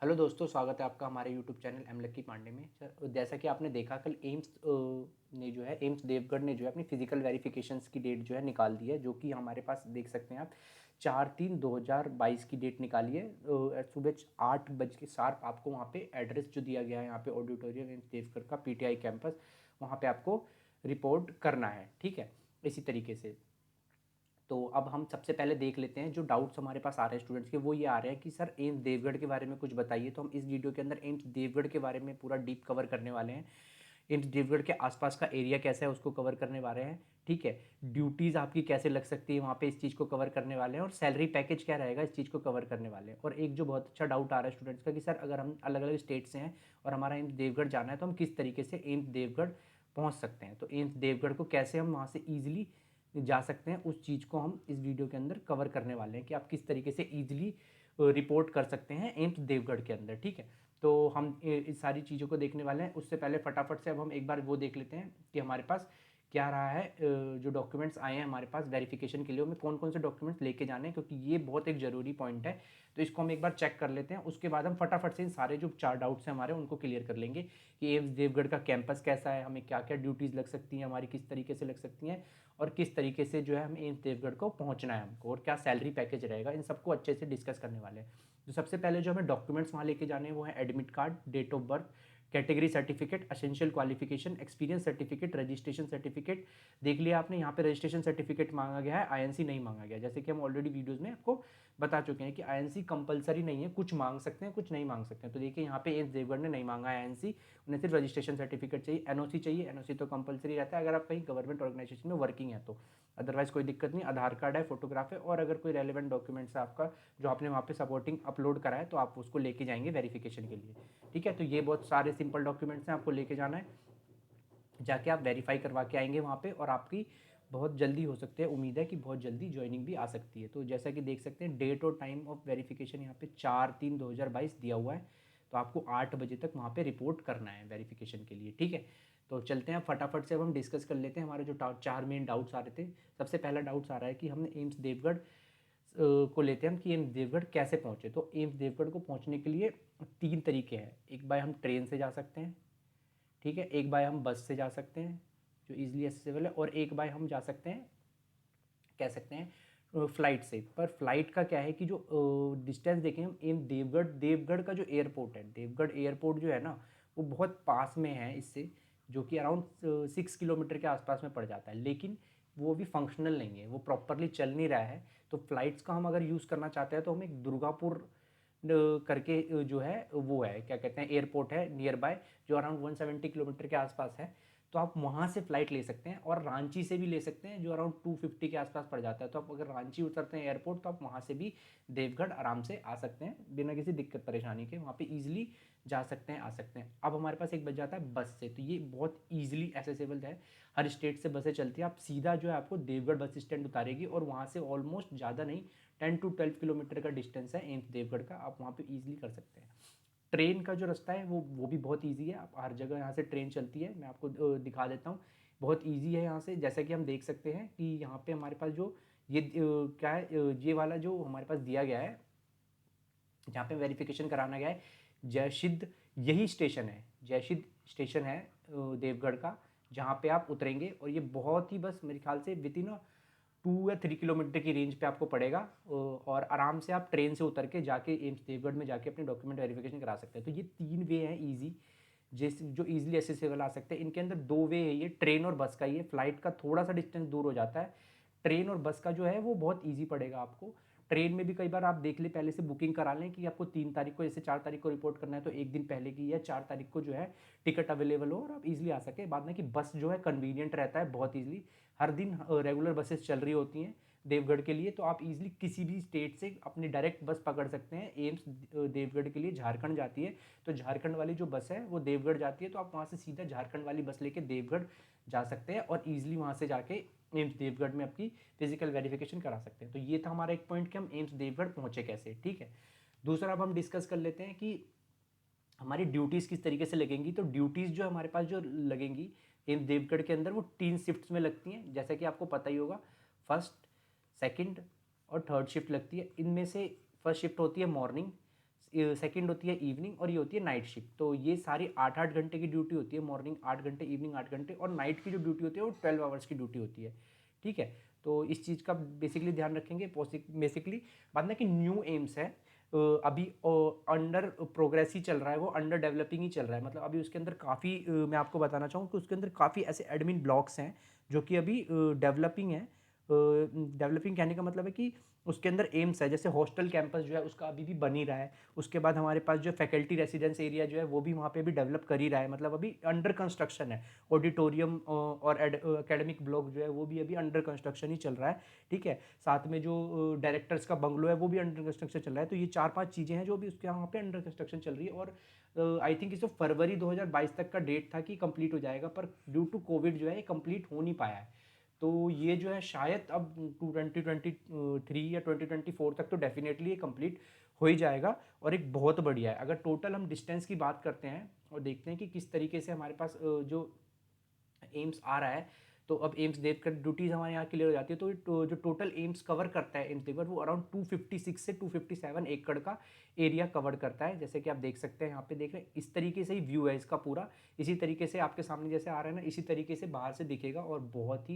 Hello दोस्तों, स्वागत है आपका हमारे यूट्यूब चैनल एम लक्की पांडे में। सर, जैसा कि आपने देखा कल एम्स देवगढ़ ने जो है अपनी फिजिकल वेरिफिकेशंस की डेट जो है निकाल दी है, जो कि हमारे पास देख सकते हैं आप 4/3/2022 की डेट निकाली है। सुबह 8 बज के शार्प आपको वहाँ पे एड्रेस जो दिया गया है, यहाँ पे ऑडिटोरियम एम्स देवगढ़ का पीटीआई कैंपस, वहाँ पे आपको रिपोर्ट करना है। ठीक है, इसी तरीके से तो अब हम सबसे पहले देख लेते हैं जो डाउट्स हमारे पास आ रहे हैं स्टूडेंट्स के, वो ये आ रहे हैं कि सर एम्स देवगढ़ के बारे में कुछ बताइए। तो हम इस वीडियो के अंदर एम्स देवगढ़ के बारे में पूरा डीप कवर करने वाले हैं। एम्स देवगढ़ के आसपास का एरिया कैसा है उसको कवर करने वाले हैं। ठीक है, ड्यूटीज़ आपकी कैसे लग सकती है वहाँ पे, इस चीज़ को कवर करने वाले हैं, और सैलरी पैकेज क्या रहेगा इस चीज़ को कवर करने वाले हैं। और एक जो बहुत अच्छा डाउट आ रहा है स्टूडेंट्स का कि सर अगर हम अलग अलग स्टेट से हैं और हमारा एम्स देवगढ़ जाना है तो हम किस तरीके से एम्स देवगढ़ पहुँच सकते हैं। तो एम्स देवगढ़ को कैसे हम वहाँ से ईजिली जा सकते हैं, उस चीज़ को हम इस वीडियो के अंदर कवर करने वाले हैं कि आप किस तरीके से ईजिली रिपोर्ट कर सकते हैं एम्स देवगढ़ के अंदर। ठीक है, तो हम इस सारी चीज़ों को देखने वाले हैं। उससे पहले फटाफट से अब हम एक बार वो देख लेते हैं कि हमारे पास क्या रहा है। जो डॉक्यूमेंट्स आए हैं हमारे पास वेरिफिकेशन के लिए, हमें कौन कौन से डॉक्यूमेंट्स लेके जाने हैं, क्योंकि ये बहुत एक ज़रूरी पॉइंट है। तो इसको हम एक बार चेक कर लेते हैं, उसके बाद हम फटाफट से इन सारे जो 4 डाउट्स हैं हमारे उनको क्लियर कर लेंगे कि एम्स देवगढ़ का कैंपस कैसा है, हमें क्या क्या ड्यूटीज़ लग सकती हैं, हमारी किस तरीके से लग सकती हैं, और किस तरीके से जो है हमें एम्स देवगढ़ को पहुंचना है हमको, और क्या सैलरी पैकेज रहेगा, इन सबको अच्छे से डिस्कस करने वाले हैं। तो सबसे पहले जो हमें डॉक्यूमेंट्स वहाँ लेके जाने हैं वो है admit card, date of birth, category certificate, essential qualification, experience certificate, registration certificate. देख लिया आपने, यहाँ पे रजिस्ट्रेशन सर्टिफिकेट मांगा गया है, आईएनसी नहीं मांगा गया। जैसे कि हम ऑलरेडी वीडियोस में आपको बता चुके हैं कि आईएनसी कंपलसरी नहीं है, कुछ मांग सकते हैं कुछ नहीं मांग सकते हैं। तो देखिए यहाँ पे एम्स देवगढ़ ने नहीं मांगा है आईएनसी, उन्हें सिर्फ रजिस्ट्रेशन सर्टिफिकेट चाहिए। एनओसी चाहिए, एनओसी तो कंपलसरी रहता है अगर आप कहीं गवर्नमेंट ऑर्गेनाइजेशन में वर्किंग है तो, अदरवाइज कोई दिक्कत नहीं। आधार कार्ड है, फोटोग्राफ है, और अगर कोई रेलिवेंट डॉक्यूमेंट्स है आपका जो आपने वहाँ पे सपोर्टिंग अपलोड करा है तो आप उसको लेके जाएंगे वेरिफिकेशन के लिए। ठीक है, तो ये बहुत सारे सिंपल डॉक्यूमेंट्स हैं, आपको लेके जाना है, जाके आप वेरीफाई करवा के आएंगे वहाँ पे, और आपकी बहुत जल्दी हो सकते हैं, उम्मीद है कि बहुत जल्दी ज्वाइनिंग भी आ सकती है। तो जैसा कि देख सकते हैं डेट और टाइम ऑफ वेरिफिकेशन यहाँ पे 4/3/2022 दिया हुआ है। तो आपको 8 बजे तक वहाँ पे रिपोर्ट करना है वेरिफिकेशन के लिए। ठीक है, तो चलते हैं फटाफट से, अब हम डिस्कस कर लेते हैं हमारे जो 4 मेन डाउट्स आ रहे थे। सबसे पहला डाउट्स आ रहा है कि हमने एम्स देवगढ़ को लेते हैं हम कि एम्स देवगढ़ कैसे पहुँचे। तो एम्स देवगढ़ को पहुँचने के लिए 3 तरीके हैं। एक बार हम ट्रेन से जा सकते हैं, ठीक है, एक बाय हम बस से जा सकते हैं जो ईजिली एक्सेसिबल है, और एक बाय हम जा सकते हैं, कह सकते हैं फ्लाइट से। पर फ्लाइट का क्या है कि जो डिस्टेंस देखें हम, एम देवगढ़ देवगढ़ का जो एयरपोर्ट है, देवगढ़ एयरपोर्ट जो है ना, वो बहुत पास में है इससे, जो कि अराउंड 6 किलोमीटर के आसपास में पड़ जाता है, लेकिन वो भी फंक्शनल नहीं है, वो प्रॉपरली चल नहीं रहा है। तो फ्लाइट्स का हम अगर यूज़ करना चाहते हैं तो हम एक दुर्गापुर करके जो है वो है, क्या कहते हैं, एयरपोर्ट है नियर बाय, जो अराउंड 170 किलोमीटर के आसपास है। तो आप वहाँ से फ़्लाइट ले सकते हैं, और रांची से भी ले सकते हैं जो अराउंड 250 के आसपास पड़ जाता है। तो आप अगर रांची उतरते हैं एयरपोर्ट तो आप वहाँ से भी देवगढ़ आराम से आ सकते हैं बिना किसी दिक्कत परेशानी के, वहाँ पे ईजिली जा सकते हैं आ सकते हैं। अब हमारे पास एक बच जाता है बस से, तो ये बहुत ईजिली एसेसेबल है, हर स्टेट से बसें चलती है। आप सीधा जो है आपको देवगढ़ बस स्टैंड उतारेगी, और वहाँ से ऑलमोस्ट ज़्यादा नहीं 10 to 12 किलोमीटर का डिस्टेंस है एम्स देवगढ़ का, आप वहाँ पे ईजिली कर सकते हैं। ट्रेन का जो रास्ता है वो भी बहुत इजी है, आप हर जगह यहाँ से ट्रेन चलती है, मैं आपको दिखा देता हूँ, बहुत इजी है यहाँ से। जैसा कि हम देख सकते हैं कि यहाँ पे हमारे पास जो ये क्या है, ये वाला जो हमारे पास दिया गया है, जहाँ पे वेरिफिकेशन कराना गया है, जयसिद्ध, यही स्टेशन है, जयसिद्ध स्टेशन है देवगढ़ का, जहाँ पे आप उतरेंगे। और ये बहुत ही बस मेरे ख्याल से विद इन 2 या 3 किलोमीटर की रेंज पे आपको पड़ेगा, और आराम से आप ट्रेन से उतर के जाके एम्स देवगढ़ में जाके अपने डॉक्यूमेंट वेरिफिकेशन करा सकते हैं। तो ये 3 वे हैं ईजी, जिस जो ईजिली एसेसेबल आ सकते हैं। इनके अंदर 2 वे है, ये ट्रेन और बस का। ये फ्लाइट का थोड़ा सा डिस्टेंस दूर हो जाता है, ट्रेन और बस का जो है वो बहुत ईजी पड़ेगा आपको। ट्रेन में भी कई बार आप देख ले, पहले से बुकिंग करा लें कि आपको 3 तारीख को, जैसे 4 तारीख को रिपोर्ट करना है तो एक दिन पहले की या 4 तारीख को जो है टिकट अवेलेबल हो और आप इजीली आ सके। बाद में कि बस जो है कन्वीनियंट रहता है बहुत ईजिली, हर दिन रेगुलर बसेस चल रही होती हैं देवगढ़ के लिए, तो आप इजीली किसी भी स्टेट से अपनी डायरेक्ट बस पकड़ सकते हैं। एम्स देवगढ़ के लिए झारखंड जाती है, तो झारखंड वाली जो बस है वो देवगढ़ जाती है, तो आप वहाँ से सीधा झारखंड वाली बस लेके देवगढ़ जा सकते हैं, और ईजिली वहाँ से जाके एम्स देवगढ़ में अपनी फिजिकल वेरिफिकेशन करा सकते हैं। तो ये था हमारा एक पॉइंट कि हम एम्स देवगढ़ पहुँचे कैसे। ठीक है, दूसरा अब हम डिस्कस कर लेते हैं कि हमारी ड्यूटीज़ किस तरीके से लगेंगी। तो ड्यूटीज़ जो हमारे पास जो लगेंगी एम्स देवगढ़ के अंदर, वो 3 शिफ्ट्स में लगती हैं, जैसा कि आपको पता ही होगा, फर्स्ट, सेकंड और थर्ड शिफ्ट लगती है। इनमें से फर्स्ट शिफ्ट होती है मॉर्निंग सेकंड होती है इवनिंग और ये होती है नाइट शिफ्ट। तो ये सारी 8-8 घंटे की ड्यूटी होती है, मॉर्निंग 8 घंटे, इवनिंग 8 घंटे, और नाइट की जो ड्यूटी होती है वो 12 आवर्स की ड्यूटी होती है। ठीक है, तो इस चीज़ का बेसिकली ध्यान रखेंगे। बेसिकली बात ना कि न्यू एम्स है, अभी अंडर प्रोग्रेस ही चल रहा है, वो अंडर डेवलपिंग ही चल रहा है। मतलब अभी उसके अंदर काफ़ी मैं आपको बताना चाहूँ कि उसके अंदर काफ़ी ऐसे एडमिन ब्लॉक्स हैं जो कि अभी डेवलपिंग है। डेवलपिंग कहने का मतलब है कि उसके अंदर एम्स है, जैसे हॉस्टल कैंपस जो है उसका अभी भी बन ही रहा है। उसके बाद हमारे पास जो फैकल्टी रेसिडेंस एरिया जो है वो भी वहाँ पे भी डेवलप कर ही रहा है, मतलब अभी अंडर कंस्ट्रक्शन है। ऑडिटोरियम और एकेडमिक ब्लॉक जो है वो भी अभी अंडर कंस्ट्रक्शन ही चल रहा है। ठीक है, साथ में जो डायरेक्टर्स का बंगलो है वो भी अंडर कंस्ट्रक्शन चल रहा है। तो ये 4-5 चीज़ें हैं जो भी उसके वहाँ पे अंडर कंस्ट्रक्शन चल रही है, और आई थिंक इसको फरवरी 2022 तक का डेट था कि कंप्लीट हो जाएगा, पर ड्यू टू कोविड जो है ये कंप्लीट हो नहीं पाया है। तो ये जो है शायद अब 2023 या 2024 तक तो डेफिनेटली ये कंप्लीट हो ही जाएगा, और एक बहुत बढ़िया है। अगर टोटल हम डिस्टेंस की बात करते हैं और देखते हैं कि किस तरीके से हमारे पास जो एम्स आ रहा है, तो अब एम्स देवघर ड्यूटीज़ हमारे यहाँ क्लियर हो जाती है, तो जो टोटल एम्स कवर करता है एम्स देवघर वो अराउंड 256 से 257 एकड़ का एरिया कवर करता है। जैसे कि आप देख सकते हैं, यहाँ पे देख रहे हैं, इस तरीके से ही व्यू है इसका पूरा। इसी तरीके से आपके सामने जैसे आ रहा है ना, इसी तरीके से बाहर से दिखेगा, और बहुत ही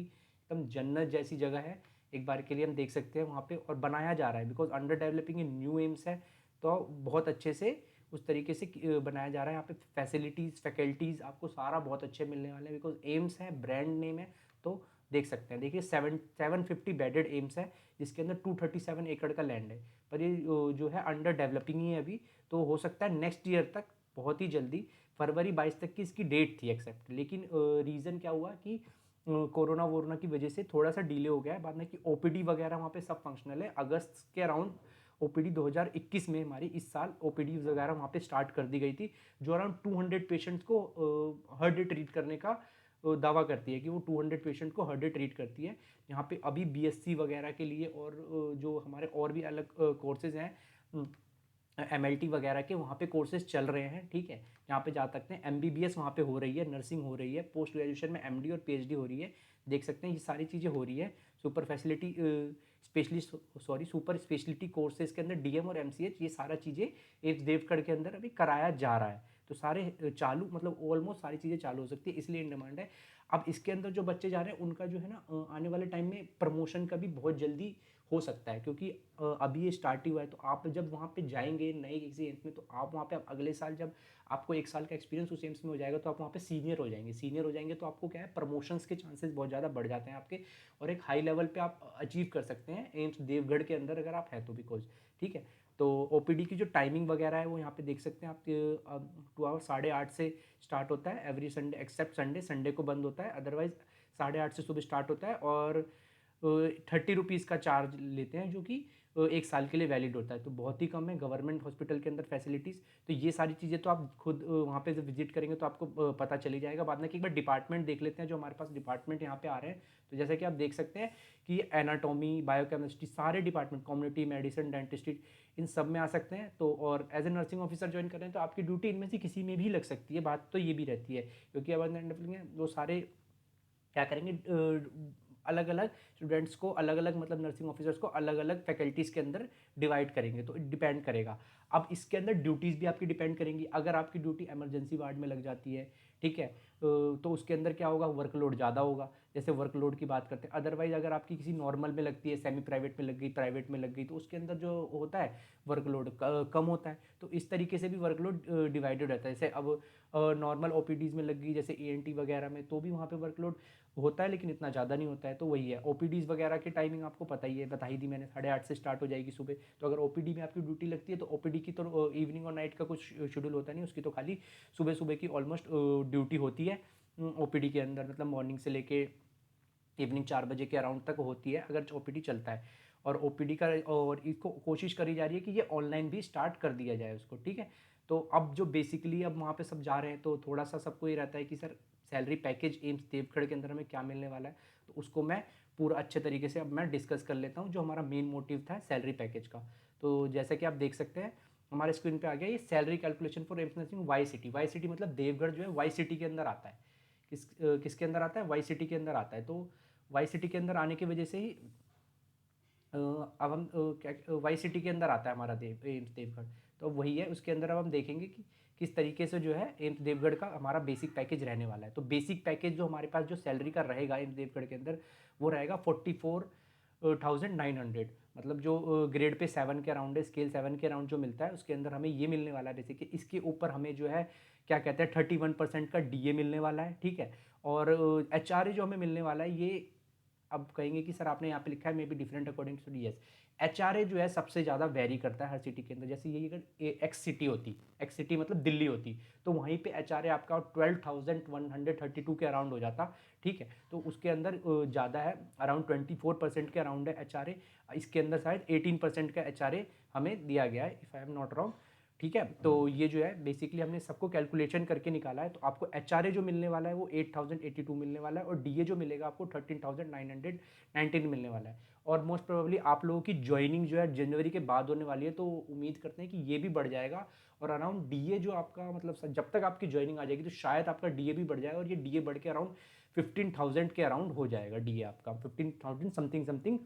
एकदम जन्नत जैसी जगह है। एक बार के लिए हम देख सकते हैं वहाँ पे, और बनाया जा रहा है because under developing in new AIIMS है, तो बहुत अच्छे से उस तरीके से बनाया जा रहा है। यहाँ पे फैसिलिटीज़ फैकल्टीज़ आपको सारा बहुत अच्छे मिलने वाले हैं, बिकॉज एम्स है, ब्रांड नेम है। तो देख सकते हैं, देखिए 750 बेडेड एम्स है, जिसके अंदर 237 एकड़ का लैंड है, पर ये जो है अंडर डेवलपिंग ही है अभी। तो हो सकता है नेक्स्ट ईयर तक, बहुत ही जल्दी, फरवरी 22 तक की इसकी डेट थी एक्सेप्ट, लेकिन रीज़न क्या हुआ कि कोरोना वोरोना की वजह से थोड़ा सा डिले हो गया है। बाद में कि ओपीडी वगैरह वहाँ पे सब फंक्शनल है। अगस्त के अराउंड ओपीडी 2021 में हमारी इस साल ओपीडी वगैरह वहाँ पे स्टार्ट कर दी गई थी, जो अराउंड 200 पेशेंट्स को हर डे ट्रीट करने का दावा करती है कि वो 200 पेशेंट को हर डे ट्रीट करती है। यहाँ पे अभी बीएससी वगैरह के लिए और जो हमारे और भी अलग कोर्सेज हैं, एमएलटी वगैरह के वहाँ पे कोर्सेज चल रहे हैं। ठीक है, यहाँ पे जा सकते हैं। एमबीबीएस वहाँ पे हो रही है, नर्सिंग हो रही है, पोस्ट ग्रेजुएशन में एमडी और पीएचडी हो रही है। देख सकते हैं ये सारी चीज़ें हो रही है। Super facility super speciality courses के अंदर डीएम और एमसीएच, ये सारा चीज़ें एम्स देवगढ़ के अंदर अभी कराया जा रहा है। तो सारे चालू, मतलब ऑलमोस्ट सारी चीज़ें चालू हो सकती है, इसलिए इन डिमांड है। अब इसके अंदर जो बच्चे जा रहे हैं उनका जो है ना, आने वाले टाइम में प्रमोशन का भी बहुत जल्दी हो सकता है, क्योंकि अभी ये स्टार्ट ही हुआ है। तो आप जब वहाँ पे जाएंगे नए किसी एम्स में, तो आप वहाँ पे आप अगले साल जब आपको 1 साल का एक्सपीरियंस उस एम्स में हो जाएगा, तो आप वहाँ पे सीनियर हो जाएंगे। सीनियर हो जाएंगे तो आपको क्या है, प्रमोशंस के चांसेस बहुत ज़्यादा बढ़ जाते हैं आपके, और एक हाई लेवल पे आप अचीव कर सकते हैं एम्स देवगढ़ के अंदर अगर आप हैं तो, बिकॉज ठीक है। तो ओपीडी की जो टाइमिंग वगैरह है वो यहाँ पे देख सकते हैं आप, 2 आवर 8:30 से स्टार्ट होता है every Sunday, except Sunday, Sunday को बंद होता है, अदरवाइज 8:30 से सुबह स्टार्ट होता है, और 30 रुपीज़ का चार्ज लेते हैं, जो कि 1 साल के लिए वैलिड होता है। तो बहुत ही कम है गवर्नमेंट हॉस्पिटल के अंदर फैसिलिटीज़। तो ये सारी चीज़ें तो आप खुद वहाँ पे जब विजिट करेंगे तो आपको पता चली जाएगा। बाद में कि एक बार डिपार्टमेंट देख लेते हैं, जो हमारे पास डिपार्टमेंट यहाँ पे आ रहे हैं। तो जैसे कि आप देख सकते हैं कि एनाटॉमी, बायोकेमिस्ट्री, सारे डिपार्टमेंट, कम्युनिटी मेडिसिन, डेंटिस्ट्री, इन सब में आ सकते हैं। तो और as a nursing officer join कर रहे हैं तो आपकी ड्यूटी इनमें से किसी में भी लग सकती है। बात तो ये भी रहती है, क्योंकि अब वो सारे क्या करेंगे, अलग अलग स्टूडेंट्स को अलग अलग, मतलब नर्सिंग ऑफिसर्स को अलग अलग फैकल्टीज़ के अंदर डिवाइड करेंगे। तो डिपेंड करेगा। अब इसके अंदर ड्यूटीज़ भी आपकी डिपेंड करेंगी। अगर आपकी ड्यूटी इमरजेंसी वार्ड में लग जाती है, ठीक है, तो उसके अंदर क्या होगा, वर्कलोड ज़्यादा होगा। जैसे वर्कलोड की बात करते हैं। अदरवाइज अगर आपकी किसी नॉर्मल में लगती है, सेमी प्राइवेट में लग गई, प्राइवेट में लग गई, तो उसके अंदर जो होता है वर्कलोड कम होता है। तो इस तरीके से भी वर्कलोड डिवाइडेड रहता है। जैसे अब नॉर्मल ओपीडीज़ में लग गई, जैसे ईएनटी वगैरह में, तो भी वहाँ पे वर्कलोड होता है, लेकिन इतना ज़्यादा नहीं होता है। तो वही है, ओपीडीज़ वगैरह की टाइमिंग आपको पता ही है, बता ही दी मैंने, 8:30 से स्टार्ट हो जाएगी सुबह। तो अगर ओपीडी में आपकी ड्यूटी लगती है तो ओपीडी की तो इवनिंग और नाइट का कुछ शेड्यूल होता नहीं, उसकी तो खाली सुबह सुबह की ऑलमोस्ट ड्यूटी होती है ओपीडी के अंदर, मतलब मॉर्निंग से लेके इवनिंग 4 बजे के अराउंड तक होती है अगर ओपीडी चलता है। और ओपीडी का, और इसको कोशिश करी जा रही है कि ये ऑनलाइन भी स्टार्ट कर दिया जाए उसको, ठीक है। तो अब जो बेसिकली अब वहाँ पे सब जा रहे हैं, तो थोड़ा सा सबको ये रहता है कि सर सैलरी पैकेज एम्स देवगढ़ के अंदर हमें क्या मिलने वाला है। तो उसको मैं पूरा अच्छे तरीके से अब मैं डिस्कस कर लेता हूँ, जो हमारा मेन मोटिव था सैलरी पैकेज का। तो जैसे कि आप देख सकते हैं हमारे स्क्रीन पे आ गया ये salary calculation for AIIMS nursing Y city. Y city मतलब देवगढ़ जो है वाई सिटी के अंदर आता है। किसके अंदर आता है, वाई सिटी के अंदर आता है। तो वाई सिटी के अंदर आने की वजह से ही अब हम क्या वाई सिटी के अंदर आता है हमारा एम्स देवगढ़। तो वही है, उसके अंदर अब हम देखेंगे कि किस तरीके से जो है एम्स देवगढ़ का हमारा बेसिक पैकेज रहने वाला है। तो बेसिक पैकेज जो हमारे पास जो सैलरी का रहेगा एम्स देवगढ़ के अंदर, वो रहेगा 44,900, मतलब जो ग्रेड पे 7 के अराउंड है, स्केल 7 के अराउंड जो मिलता है उसके अंदर हमें ये मिलने वाला है बेसिकली। इसके ऊपर हमें जो है क्या कहते हैं 31% का डीए मिलने वाला है, ठीक है। और एचआरए जो हमें मिलने वाला है, ये अब कहेंगे कि सर आपने यहाँ पे लिखा है may be different according to yes, HRA जो है सबसे ज़्यादा वेरी करता है हर सिटी के अंदर। जैसे ये अगर एक्स सिटी होती, एक्स सिटी मतलब दिल्ली होती, तो वहीं पे एचआरए आपका 12,132 के अराउंड हो जाता, ठीक है। तो उसके अंदर ज़्यादा है, अराउंड 24% के अराउंड है एचआरए। इसके अंदर शायद 18% का एचआरए हमें दिया गया है, if I am not wrong, ठीक है। तो ये जो है बेसिकली हमने सबको कैलकुलेशन करके निकाला है। तो आपको एचआरए जो मिलने वाला है वो 8,082 मिलने वाला है, और डीए जो मिलेगा आपको 13,919 मिलने वाला है। और मोस्ट प्रोबेबली आप लोगों की ज्वाइनिंग जो है जनवरी के बाद होने वाली है, तो उम्मीद करते हैं कि ये भी बढ़ जाएगा। और अराउंड डीए जो आपका मतलब जब तक आपकी ज्वाइनिंग आ जाएगी तो शायद आपका डीए भी बढ़ जाएगा, और ये डीए बढ़ के अराउंड 15,000 के अराउंड हो जाएगा। डीए आपका 15,000 समथिंग समथिंग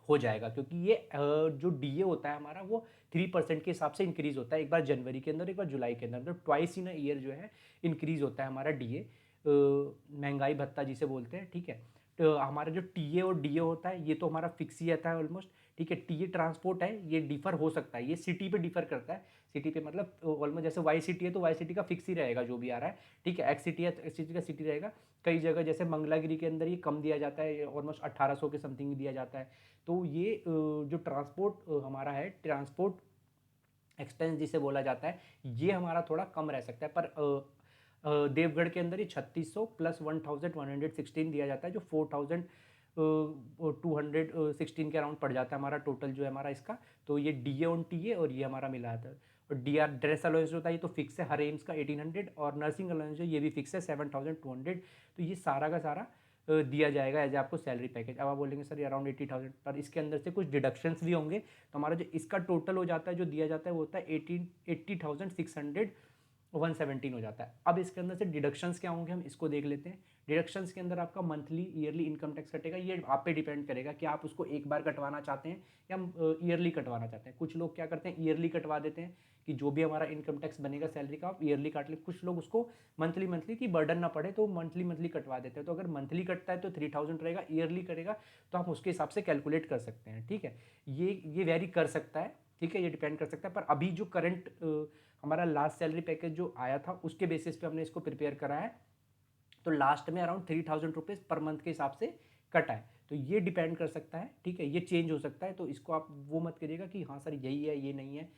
हो जाएगा, क्योंकि ये जो डीए होता है हमारा वो 3% के हिसाब से इंक्रीज होता है, एक बार जनवरी के अंदर एक बार जुलाई के अंदर, तो ट्वाइस इन अ ईयर जो है इंक्रीज होता है हमारा डीए, महंगाई भत्ता जिसे बोलते हैं, ठीक है। तो हमारा जो टीए और डीए होता है ये तो हमारा फिक्स ही रहता है ऑलमोस्ट, ठीक है। टीए ट्रांसपोर्ट है, ये डिफर हो सकता है, ये सिटी पे डिफर करता है, सिटी पे मतलब ऑलमोस्ट जैसे वाई सिटी है तो वाई सिटी का फिक्स ही रहेगा जो भी आ रहा है, ठीक है। एक्स सिटी है तो एक्स सिटी का सिटी रहेगा। कई जगह जैसे मंगलागिरी के अंदर ये कम दिया जाता है, ऑलमोस्ट 1800 के समथिंग दिया जाता है। तो ये जो ट्रांसपोर्ट हमारा है, ट्रांसपोर्ट एक्सपेंस जिसे बोला जाता है, ये हमारा थोड़ा कम रह सकता है। पर देवगढ़ के अंदर ये 3600 प्लस 1116 दिया जाता है, जो 4216 के अराउंड पड़ जाता है हमारा टोटल जो है हमारा इसका। तो ये डीए ऑन टीए और ये हमारा मिला आता है। और डी आर ड्रेस अलाउंस होता है ये तो फिक्स है हर एम्स का 1800, और नर्सिंग अलाउंस है ये भी फिक्स है 7200। तो ये सारा का सारा दिया जाएगा एज आपको सैलरी पैकेज। अब आप बोलेंगे सर ये अराउंड 80,000, पर इसके अंदर से कुछ डिडक्शंस भी होंगे, तो हमारा जो इसका टोटल हो जाता है जो दिया जाता है वो होता है 80,617 हो जाता है। अब इसके अंदर से डिडक्शंस क्या होंगे हम इसको देख लेते हैं। डिडक्शंस के अंदर आपका मंथली ईयरली इनकम टैक्स कटेगा, ये आप पे डिपेंड करेगा कि आप उसको एक बार कटवाना चाहते हैं या ईयरली कटवाना चाहते हैं। कुछ लोग क्या करते हैं ईयरली कटवा देते हैं कि जो भी हमारा इनकम टैक्स बनेगा सैलरी का आप ईयरली काट लें। कुछ लोग उसको मंथली मंथली की बर्डन ना पड़े तो मंथली मंथली कटवा देते हैं। तो अगर मंथली कटता है तो 3,000 रहेगा, ईयरली करेगा तो हम उसके हिसाब से कैलकुलेट कर सकते हैं, ठीक है। ये वेरी कर सकता है, ठीक है, ये डिपेंड कर सकता है। पर अभी जो करंट हमारा लास्ट सैलरी पैकेज जो आया था उसके बेसिस पे हमने इसको प्रिपेयर करा है, तो लास्ट में अराउंड 3,000 रुपीज़ पर मंथ के हिसाब से कटा है। तो ये डिपेंड कर सकता है, ठीक है, ये चेंज हो सकता है। तो इसको आप वो मत करिएगा कि हाँ सर यही है ये नहीं है,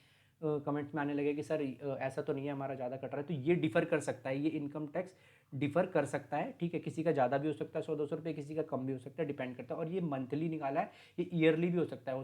कमेंट्स में आने लगे कि सर ऐसा तो नहीं है हमारा ज़्यादा कट रहा है। तो ये डिफ़र कर सकता है, ये इनकम टैक्स डिफ़र कर सकता है, ठीक है। किसी का ज़्यादा भी हो सकता है 100-200 रुपये, किसी का कम भी हो सकता है, डिपेंड करता है। और ये मंथली निकाला है, ये ईयरली भी हो सकता है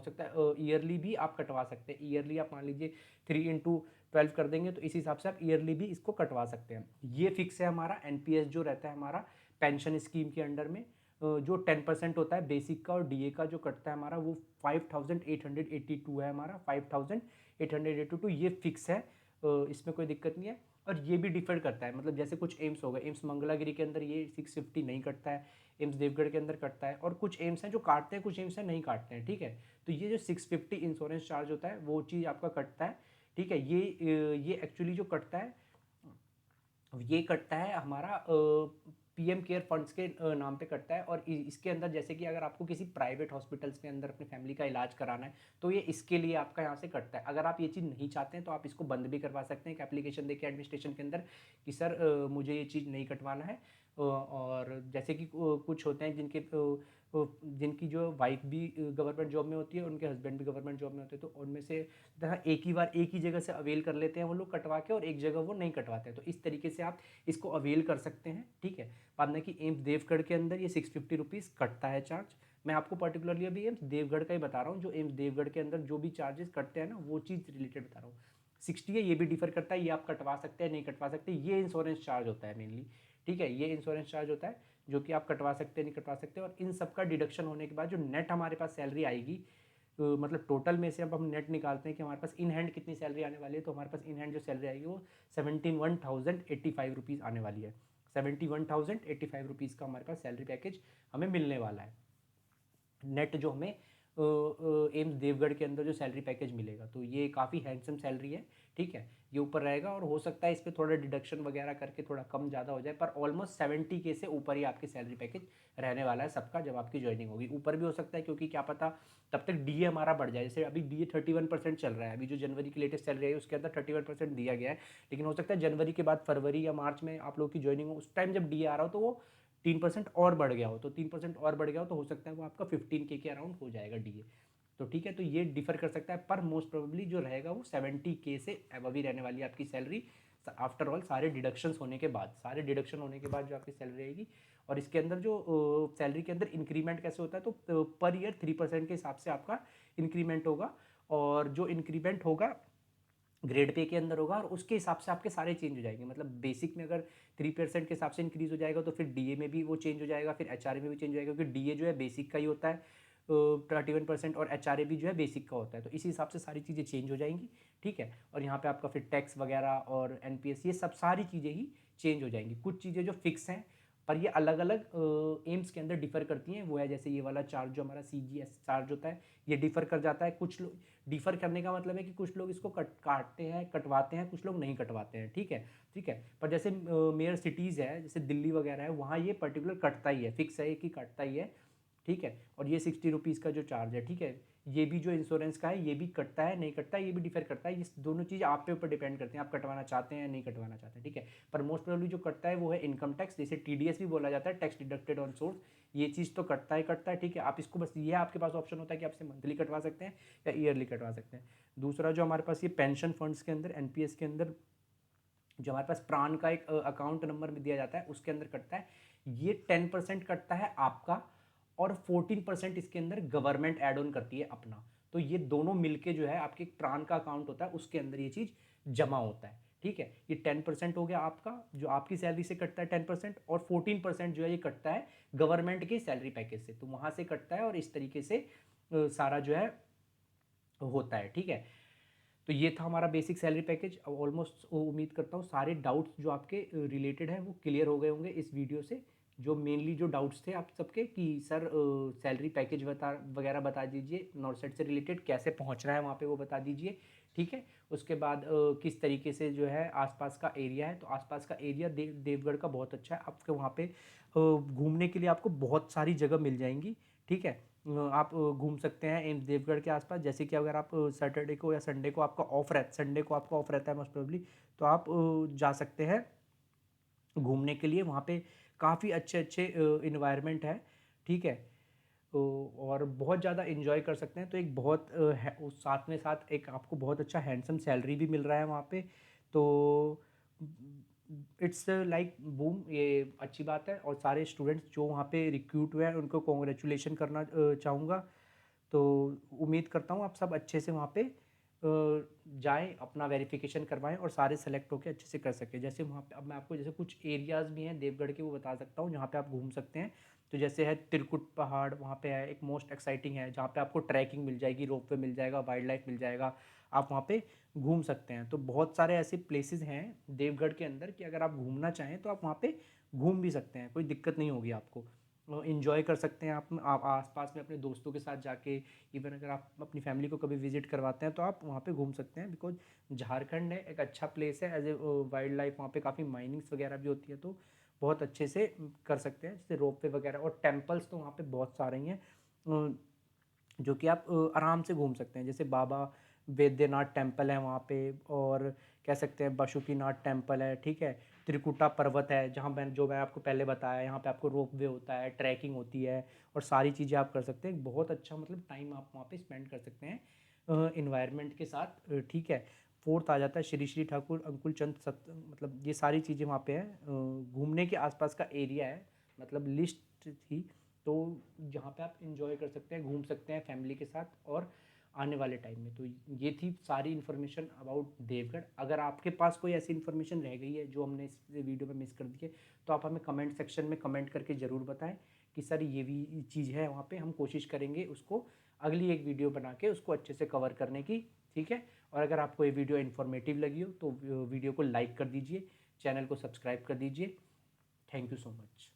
ईयरली भी आप कटवा सकते हैं। ईयरली आप मान लीजिए 3 × 12 कर देंगे तो इस हिसाब से आप ईयरली भी इसको कटवा सकते हैं। ये फिक्स है हमारा एनपीएस जो रहता है हमारा पेंशन स्कीम के अंडर में, जो 10% होता है बेसिक का और डीए का जो कटता है हमारा वो 5,882 है हमारा, 5,882 ये फिक्स है, इसमें कोई दिक्कत नहीं है। और ये भी डिफर करता है, मतलब जैसे कुछ एम्स हो गए, एम्स मंगलागिरी के अंदर ये 650 नहीं कटता है, एम्स देवगढ़ के अंदर कटता है। और कुछ एम्स हैं जो काटते हैं, कुछ एम्स हैं नहीं काटते हैं, ठीक है। तो ये जो 650 इंश्योरेंस चार्ज होता है वो चीज़ आपका कटता है, ठीक है। ये एक्चुअली जो कटता है ये कटता है हमारा पीएम केयर फंड्स के नाम पे कटता है। और इसके अंदर जैसे कि अगर आपको किसी प्राइवेट हॉस्पिटल्स के अंदर अपनी फैमिली का इलाज कराना है तो ये इसके लिए आपका यहाँ से कटता है। अगर आप ये चीज़ नहीं चाहते हैं तो आप इसको बंद भी करवा सकते हैं, एक एप्लीकेशन देके एडमिनिस्ट्रेशन के अंदर कि सर मुझे ये चीज़ नहीं कटवाना है। और जैसे कि कुछ होते हैं जिनकी जो वाइफ भी गवर्नमेंट जॉब में होती है, उनके हस्बैंड भी गवर्नमेंट जॉब में होते हैं, तो उनमें से एक ही जगह से अवेल कर लेते हैं वो लोग कटवा के, और एक जगह वो नहीं कटवाते हैं। तो इस तरीके से आप इसको अवेल कर सकते हैं, ठीक है। बाद में कि एम्स देवगढ़ के अंदर ये 650 कटता है चार्ज। मैं आपको पर्टिकुलरली अभी एम्स देवगढ़ का ही बता रहा हूँ, जो एम्स देवगढ़ के अंदर जो भी चार्जेस कटते हैं ना वो चीज़ रिलेटेड बता रहा हूँ। 60 है, ये भी डिफर करता है, ये आप कटवा सकते हैं नहीं कटवा सकते, ये इंश्योरेंस चार्ज होता है मेनली, ठीक है। ये इंश्योरेंस चार्ज होता है जो कि आप कटवा सकते हैं नहीं कटवा सकते। और इन सब का डिडक्शन होने के बाद जो नेट हमारे पास सैलरी आएगी, मतलब टोटल में से अब हम नेट निकालते हैं कि हमारे पास इन हैंड कितनी सैलरी आने वाली है, तो हमारे पास इन हैंड जो सैलरी आएगी वो 71,085 रुपीज़ आने वाली है। 71,085 रुपीज़ का हमारे पास सैलरी पैकेज हमें मिलने वाला है नेट, जो हमें एम्स देवगढ़ के अंदर जो सैलरी पैकेज मिलेगा। तो ये काफ़ी हैंडसम सैलरी है, ठीक है, ये ऊपर रहेगा और हो सकता है इस पर थोड़ा डिडक्शन वगैरह करके थोड़ा कम ज़्यादा हो जाए, पर ऑलमोस्ट 70K से ऊपर ही आपकी सैलरी पैकेज रहने वाला है सबका जब आपकी ज्वाइनिंग होगी। ऊपर भी हो सकता है क्योंकि क्या पता तब तक डीए हमारा बढ़ जाए। जैसे अभी डीए 31% चल रहा है, अभी जो जनवरी की लेटेस्ट सैलरी है उसके अंदर 31% दिया गया है, लेकिन हो सकता है जनवरी के बाद फरवरी या मार्च में आप लोगों की ज्वाइनिंग हो, उस टाइम जब डीए आ रहा हो तो वो 3% और बढ़ गया हो, तो 3% और बढ़ गया हो तो हो सकता है वो आपका 15K के अराउंड हो जाएगा डीए। तो ठीक है, तो ये डिफर कर सकता है, पर मोस्ट प्रोबेबली जो रहेगा वो 70K से अबव ही रहने वाली है आपकी सैलरी, आफ्टर ऑल सारे डिडक्शंस होने के बाद, सारे डिडक्शन होने के बाद जो आपकी सैलरी रहेगी। और इसके अंदर जो सैलरी के अंदर इंक्रीमेंट कैसे होता है, तो पर ईयर 3% के हिसाब से आपका इंक्रीमेंट होगा, और जो इंक्रीमेंट होगा ग्रेड पे के अंदर होगा, और उसके हिसाब से आपके सारे चेंज हो जाएंगे। मतलब बेसिक में अगर 3% के हिसाब से इंक्रीज हो जाएगा तो फिर डीए में भी वो चेंज हो जाएगा, फिर एचआरए में भी चेंज हो जाएगा, क्योंकि डीए जो है बेसिक का ही होता है 31%, और एचआरए भी जो है बेसिक का होता है, तो इसी हिसाब से सारी चीज़ें चेंज हो जाएंगी, ठीक है। और यहाँ पे आपका फिर टैक्स वगैरह और एनपीएस ये सब सारी चीज़ें ही चेंज हो जाएंगी। कुछ चीज़ें जो फिक्स हैं पर ये अलग अलग एम्स के अंदर डिफर करती हैं, वो है जैसे ये वाला चार्ज जो हमारा सीजीएस चार्ज होता है, ये डिफर कर जाता है। कुछ लोग डिफर करने का मतलब है कि कुछ लोग इसको काटते हैं, कटवाते हैं, कुछ लोग नहीं कटवाते हैं, ठीक है, ठीक है। पर जैसे मेयर सिटीज़ है जैसे दिल्ली वगैरह है, वहाँ ये पर्टिकुलर कटता ही है, फिक्स है कि कटता ही है, ठीक है। और ये 60 रुपीज़ का जो चार्ज है, ठीक है, ये भी जो इंश्योरेंस का है ये भी कटता है नहीं कटता है, ये भी डिफर करता है। ये दोनों चीज़ आप पे ऊपर डिपेंड करते हैं, आप कटवाना चाहते हैं या नहीं कटवाना चाहते हैं, ठीक है। पर मोस्ट प्रोबेबली जो कटता है वो है इनकम टैक्स, जैसे टीडीएस भी बोला जाता है, टैक्स डिडक्टेड ऑन सोर्स। ये चीज़ तो कटता ही कटता है, ठीक है। आप इसको बस ये आपके पास ऑप्शन होता है कि आप इसे मंथली कटवा सकते हैं या ईयरली कटवा सकते हैं। दूसरा जो हमारे पास ये पेंशन फंड्स के अंदर एनपीएस के अंदर जो हमारे पास प्राण का एक अकाउंट नंबर भी दिया जाता है उसके अंदर कटता है, ये 10% कटता है आपका, और 14% इसके अंदर गवर्नमेंट एड ऑन करती है अपना। तो ये दोनों मिलके जो है आपके प्राण का अकाउंट होता है उसके अंदर ये चीज़ जमा होता है, ठीक है। ये 10% हो गया आपका जो आपकी सैलरी से कटता है 10%, और 14% जो है ये कटता है गवर्नमेंट के सैलरी पैकेज से, तो वहाँ से कटता है, और इस तरीके से सारा जो है होता है, ठीक है। तो ये था हमारा बेसिक सैलरी पैकेज। अब ऑलमोस्ट उम्मीद करता हूँ सारे डाउट्स जो आपके रिलेटेड हैं वो क्लियर हो गए होंगे इस वीडियो से। जो मेनली जो डाउट्स थे आप सबके कि सर सैलरी पैकेज वगैरह बता दीजिए, नॉर्सेट से रिलेटेड कैसे पहुँचना है वहाँ पे वो बता दीजिए, ठीक है। उसके बाद किस तरीके से जो है आसपास का एरिया है, तो आसपास का एरिया देवगढ़ का बहुत अच्छा है, आपके वहाँ पे घूमने के लिए आपको बहुत सारी जगह मिल जाएंगी, ठीक है। आप घूम सकते हैं एम्स देवगढ़ के आसपास, जैसे कि अगर आप सैटरडे को या संडे को आपका ऑफ रहता संडे को आपका ऑफ रहता है मोस्ट प्रोबेबली, तो आप जा सकते हैं घूमने के लिए। वहाँ पे काफ़ी अच्छे अच्छे इन्वायरमेंट है, ठीक है। और बहुत ज़्यादा इन्जॉय कर सकते हैं। तो एक बहुत उस साथ में साथ एक आपको बहुत अच्छा हैंडसम सैलरी भी मिल रहा है वहाँ पे, तो इट्स लाइक बूम, ये अच्छी बात है। और सारे स्टूडेंट्स जो वहाँ पे रिक्रूट हुए हैं उनको कॉन्ग्रेचुलेशन करना चाहूँगा। तो उम्मीद करता हूँ आप सब अच्छे से वहाँ पे जाएँ, अपना वेरिफिकेशन करवाएं और सारे सेलेक्ट होकर अच्छे से कर सकें। जैसे वहाँ पे अब मैं आपको जैसे कुछ एरियाज़ भी हैं देवगढ़ के वो बता सकता हूँ जहाँ पे आप घूम सकते हैं। तो जैसे है तिरकुट पहाड़, वहाँ पे है एक मोस्ट एक्साइटिंग है जहाँ पे आपको ट्रैकिंग मिल जाएगी, रोप वे मिल जाएगा, वाइल्ड लाइफ मिल जाएगा, आप वहाँ पे घूम सकते हैं। तो बहुत सारे ऐसे प्लेसेस हैं देवगढ़ के अंदर कि अगर आप घूमना चाहें तो आप वहाँ पे घूम भी सकते हैं, कोई दिक्कत नहीं होगी आपको। इंजॉय कर सकते हैं आप आसपास में अपने दोस्तों के साथ जाके। इवन अगर आप अपनी फैमिली को कभी विजिट करवाते हैं तो आप वहाँ पे घूम सकते हैं, बिकॉज झारखंड है एक अच्छा प्लेस है एज ए वाइल्ड लाइफ, वहाँ पे काफ़ी माइनिंग्स वगैरह भी होती है, तो बहुत अच्छे से कर सकते हैं जैसे रोप वे वगैरह। और टेम्पल्स तो वहाँ पे बहुत सारे ही हैं जो कि आप आराम से घूम सकते हैं। जैसे बाबा वैद्यनाथ टेम्पल है वहाँ पे, और कह सकते हैं बासुकीनाथ टेम्पल है, ठीक है। त्रिकुटा पर्वत है जहाँ मैं आपको पहले बताया, यहाँ पे आपको रोप वे होता है, ट्रैकिंग होती है, और सारी चीज़ें आप कर सकते हैं। बहुत अच्छा मतलब टाइम आप वहाँ पे स्पेंड कर सकते हैं इन्वायरमेंट के साथ, ठीक है। फोर्थ आ जाता है श्री श्री ठाकुर अंकुल चंद सत, मतलब ये सारी चीज़ें वहाँ पे हैं। घूमने के आसपास का एरिया है, मतलब लिस्ट थी, तो जहाँ पे आप इंजॉय कर सकते हैं, घूम सकते हैं फैमिली के साथ और आने वाले टाइम में। तो ये थी सारी इन्फॉर्मेशन अबाउट देवगढ़। अगर आपके पास कोई ऐसी इन्फॉर्मेशन रह गई है जो हमने इस वीडियो में मिस कर दी है तो आप हमें कमेंट सेक्शन में कमेंट करके ज़रूर बताएं कि सर ये भी चीज़ है वहाँ पे। हम कोशिश करेंगे उसको अगली एक वीडियो बना के उसको अच्छे से कवर करने की, ठीक है। और अगर आपको ये वीडियो इन्फॉर्मेटिव लगी हो तो वीडियो को लाइक कर दीजिए, चैनल को सब्सक्राइब कर दीजिए। Thank you so much.